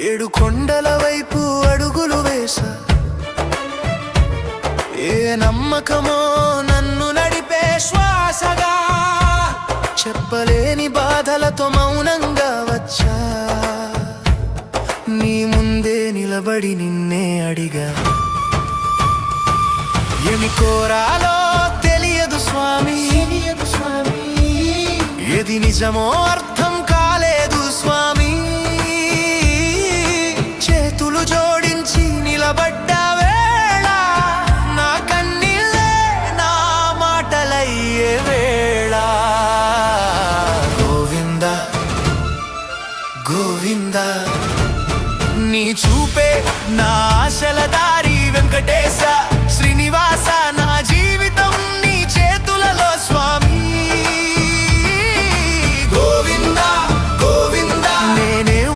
ఏడు కొండల వైపు అడుగులు వేసా, ఏ నమ్మకమో నన్ను నడిపే శ్వాసగా, చెప్పలేని బాధలతో మౌనంగా వచ్చా, నీ ముందే నిలబడి నిన్నే అడిగా. ఏమి కోరాలో తెలియదు స్వామి, ఏది నిజమో అర్థం కాలేదు స్వామి. చేతులు జోడించి నిలబడ్డ వేళ నా కన్నీళ్ళే నా మాటలయ్యే వేళ. గోవింద గోవింద నీ చూపే నా ఆశల దారి వెంకటేశ.